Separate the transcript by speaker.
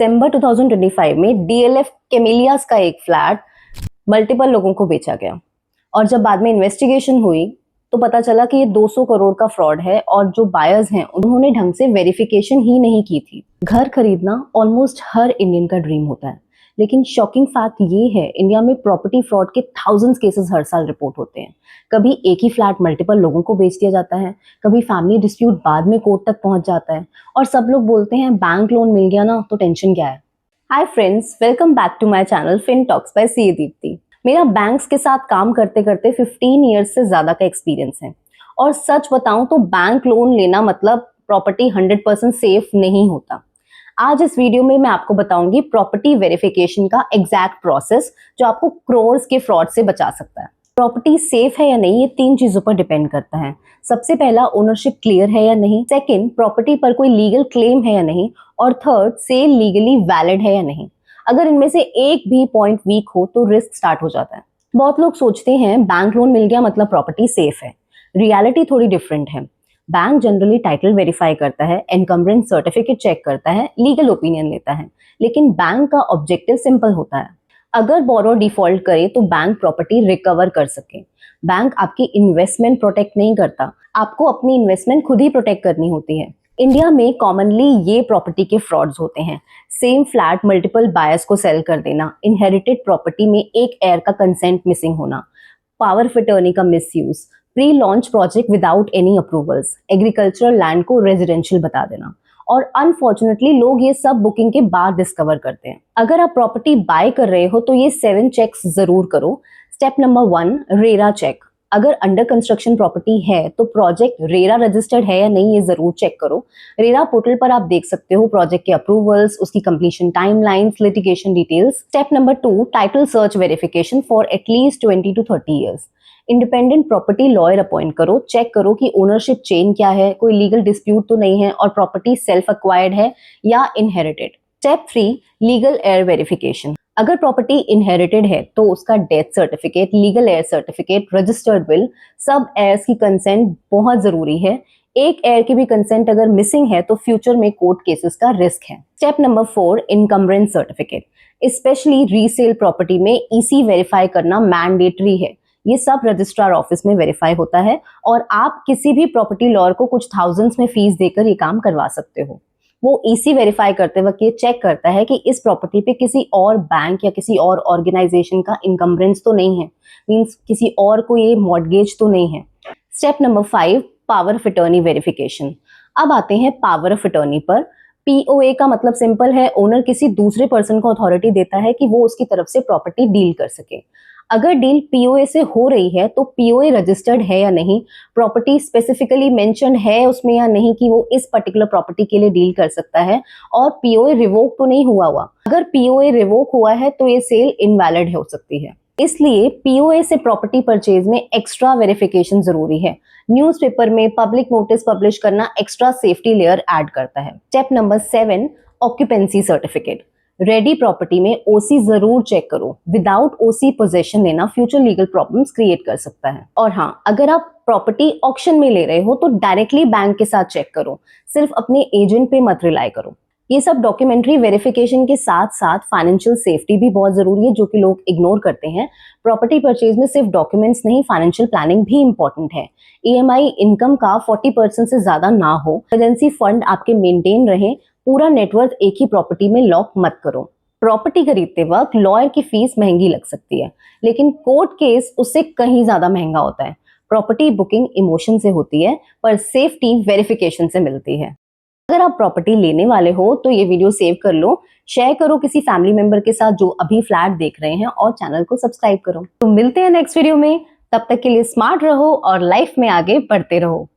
Speaker 1: दिसंबर 2025 में DLF camellias का एक फ्लैट मल्टीपल लोगों को बेचा गया और जब बाद में इन्वेस्टिगेशन हुई तो पता चला कि ये 200 करोड़ का फ्रॉड है और जो बायर्स हैं उन्होंने ढंग से वेरिफिकेशन ही नहीं की थी। घर खरीदना ऑलमोस्ट हर इंडियन का ड्रीम होता है, लेकिन शॉकिंग फैक्ट ये है इंडिया में प्रॉपर्टी फ्रॉड के थाउजेंड्स केसेस हर साल रिपोर्ट होते हैं। कभी एक ही फ्लैट मल्टीपल लोगों को बेच दिया जाता है, कभी फैमिली डिस्प्यूट बाद में कोर्ट तक पहुंच जाता है और सब लोग बोलते हैं बैंक लोन मिल गया ना तो टेंशन क्या है। Hi friends, welcome back to my channel fin talks by CA Deepti. मेरा बैंक्स के साथ काम करते करते 15 इयर्स से ज्यादा का एक्सपीरियंस है और सच बताऊं तो बैंक लोन लेना मतलब प्रॉपर्टी 100% सेफ नहीं होता। आज इस वीडियो में मैं आपको बताऊंगी प्रॉपर्टी वेरिफिकेशन का एग्जैक्ट प्रोसेस जो आपको क्रोर्स के फ्रॉड से बचा सकता है। प्रॉपर्टी सेफ है या नहीं, ये 3 चीजों पर डिपेंड करता है। सबसे पहला, ओनरशिप क्लियर है या नहीं। सेकंड, प्रॉपर्टी पर कोई लीगल क्लेम है या नहीं। और थर्ड, सेल लीगली वैलिड है या नहीं। अगर इनमें से एक भी पॉइंट वीक हो तो रिस्क स्टार्ट हो जाता है। बहुत लोग सोचते हैं बैंक लोन मिल गया मतलब प्रॉपर्टी सेफ है। रियलिटी थोड़ी डिफरेंट है। बैंक जनरली टाइटल वेरीफाई करता है, एनकम्बरेंस सर्टिफिकेट चेक करता है, लीगल ओपिनियन लेता है, लेकिन बैंक का ऑब्जेक्टिव सिंपल होता है। अगर बोरोर डिफॉल्ट करे तो बैंक प्रॉपर्टी रिकवर कर सके। बैंक आपकी इन्वेस्टमेंट प्रोटेक्ट नहीं करता, आपको अपनी इन्वेस्टमेंट खुद ही प्रोटेक्ट करनी होती है। इंडिया में कॉमनली ये प्रॉपर्टी के फ्रॉड्स होते हैं। सेम फ्लैट मल्टीपल बायर्स को सेल कर देना, इनहेरिटेड प्रॉपर्टी में एक एयर का कंसेंट मिसिंग होना, पावर ऑफ अटॉर्नी का misuse, pre launch project without any approvals, agricultural land को रेजिडेंशियल बता देना और अनफॉर्चुनेटली लोग ये सब बुकिंग के बाद डिस्कवर करते हैं। अगर आप प्रॉपर्टी बाय कर रहे हो तो ये 7 चेक्स जरूर करो। Step number 1, RERA check. अगर अंडर कंस्ट्रक्शन प्रॉपर्टी है तो प्रोजेक्ट रेरा रजिस्टर्ड है या नहीं ये जरूर चेक करो। रेरा पोर्टल पर आप देख सकते हो प्रोजेक्ट के अप्रूवल्स, उसकी completion timelines, litigation details. Step number 2, title search verification for at least 20 to 30 years. Independent property lawyer appoint करो, चेक करो कि ओनरशिप चेन क्या है, कोई लीगल डिस्प्यूट तो नहीं है और प्रॉपर्टी सेल्फ एक्वायर्ड है या inherited. Step 3, legal air verification. अगर प्रॉपर्टी इनहेरिटेड है तो उसका death certificate, legal air certificate, registered will, सब एयर्स की कंसेंट बहुत जरूरी है। एक एयर की भी कंसेंट अगर मिसिंग है तो फ्यूचर में कोर्ट केसेस का रिस्क है। Step number 4, encumbrance certificate. Specially resale property में ईसी वेरीफाई करना मैंडेटरी है। ये सब रजिस्ट्रार ऑफिस में वेरीफाई होता है और आप किसी भी प्रॉपर्टी लॉयर को कुछ थाउजेंड्स में फीस देकर ये काम करवा सकते हो। वो ईसी वेरीफाई करते वक्त ये चेक करता है कि इस प्रॉपर्टी पे किसी और बैंक या किसी और ऑर्गेनाइजेशन का इनकम्बरेंस तो नहीं है, मींस किसी और को ये मॉर्गेज तो नहीं है। Step number 5, power of attorney verification. अब आते हैं पावर ऑफ अटॉर्नी पर। पीओए का मतलब सिंपल है, ओनर किसी दूसरे पर्सन को अथॉरिटी देता है कि वो उसकी तरफ से प्रॉपर्टी डील कर सके। अगर डील पीओए से हो रही है तो पीओए रजिस्टर्ड है या नहीं, प्रॉपर्टी स्पेसिफिकली मेंशन्ड है उसमें या नहीं कि वो इस पर्टिकुलर प्रॉपर्टी के लिए डील कर सकता है, और पीओए रिवोक तो नहीं हुआ। अगर पीओए रिवोक हुआ है तो ये सेल इनवैलिड हो सकती है। इसलिए पीओए से प्रॉपर्टी परचेज में एक्स्ट्रा वेरिफिकेशन जरूरी है। न्यूज़पेपर में पब्लिक नोटिस पब्लिश करना एक्स्ट्रा सेफ्टी लेयर ऐड करता है। Step number 7, occupancy certificate. Ready property में ओसी जरूर चेक करो। विदाउट ओसी पोजेशन लेना फ्यूचर लीगल प्रॉब्लम्स क्रिएट कर सकता है। और हाँ, अगर आप प्रॉपर्टी ऑक्शन में ले रहे हो तो डायरेक्टली बैंक के साथ चेक करो, सिर्फ अपने एजेंट पे मत रिलाई करो। ये सब डॉक्यूमेंट्री वेरिफिकेशन के साथ साथ फाइनेंशियल सेफ्टी भी बहुत जरूरी है, जो कि लोग इग्नोर करते हैं। प्रॉपर्टी परचेज में सिर्फ डॉक्यूमेंट्स नहीं, फाइनेंशियल प्लानिंग भी इंपॉर्टेंट है। ईएमआई इनकम का 40% से ज्यादा ना हो, इमरजेंसी फंड आपके मेंटेन रहे, पूरा नेटवर्क एक ही प्रॉपर्टी में लॉक मत करो। प्रॉपर्टी खरीदते वक्त लॉयर की फीस महंगी लग सकती है, लेकिन कोर्ट केस उससे कहीं ज्यादा महंगा होता है। प्रॉपर्टी बुकिंग इमोशन से होती है पर सेफ्टी वेरिफिकेशन से मिलती है। अगर आप प्रॉपर्टी लेने वाले हो तो ये वीडियो सेव कर लो, शेयर करो किसी फैमिली मेंबर के साथ जो अभी फ्लैट देख रहे हैं और चैनल को सब्सक्राइब करो। तो मिलते हैं नेक्स्ट वीडियो में, तब तक के लिए स्मार्ट रहो और लाइफ में आगे बढ़ते रहो।